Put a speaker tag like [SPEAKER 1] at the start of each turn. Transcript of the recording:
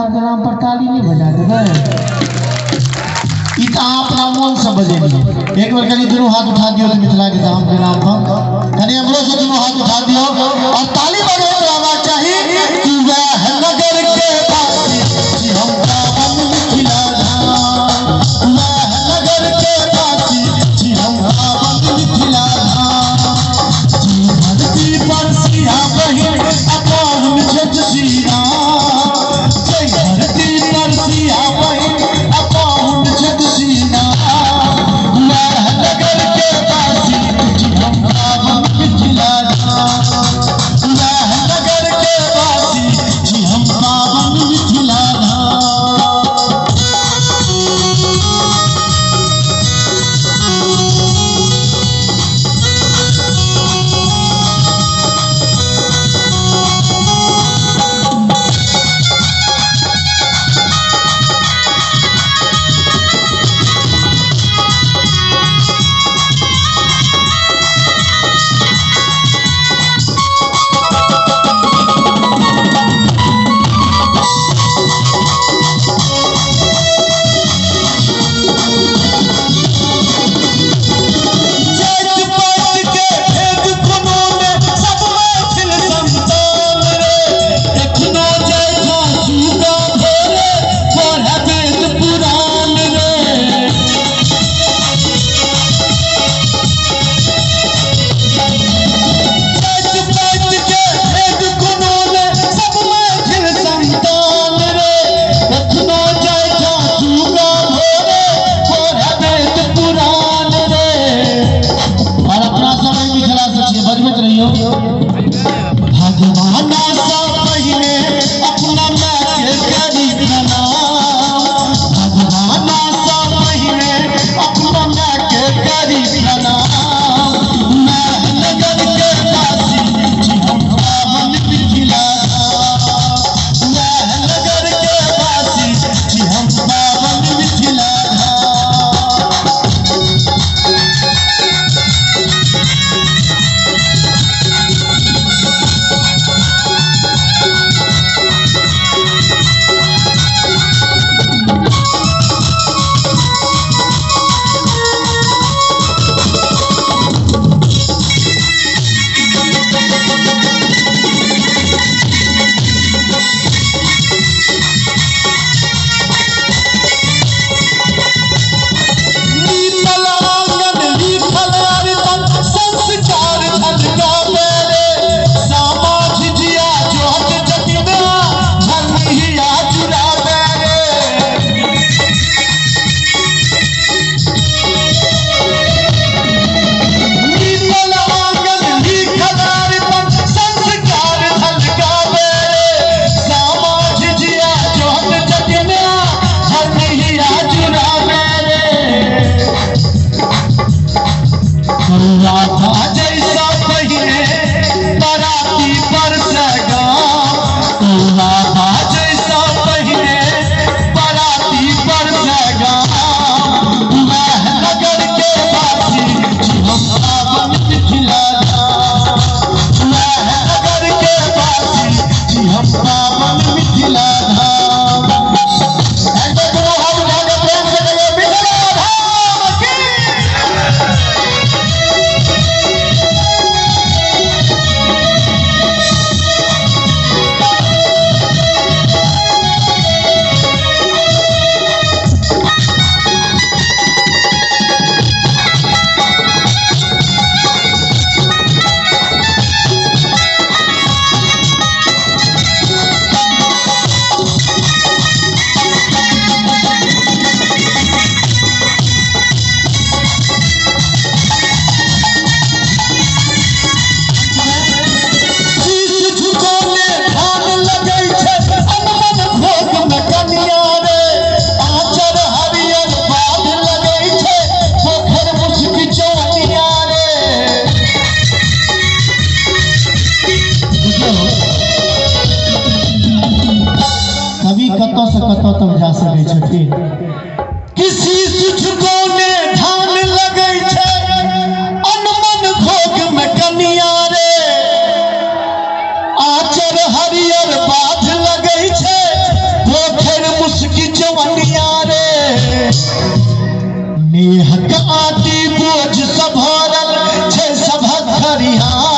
[SPEAKER 1] महाराज के नाम पर ताली नहीं बजा देवे इतना अपना मन से बजेंगे एक बार कहीं दोनों हाथ उठा दियो तो मिथिला के धाम के नाम पर कहीं हमरो से दोनों हाथ उठा दियो और ताली बजे तो आवाज चाहिए कि वह नगर के वासी हम पावन मिथिला धाम वह नगर के वासी हम पावन मिथिला धाम जी धरती पर सिया बहिन अपावन जग सीना जय धरती पर सिया बहिन अपावन जग सीना वह नगर के वासी हम पावन मिथिला धाम वह नगर के वासी हम पावन मिथिला धाम कतो तब जा सके छथिन किसी सुझको ने ठान लगै छै अनमन भोग में कनिया रे आचर हरियर बाध लगै छै जवनिया रे नेहक आदि बोझ सभरल छे सभक खरिहा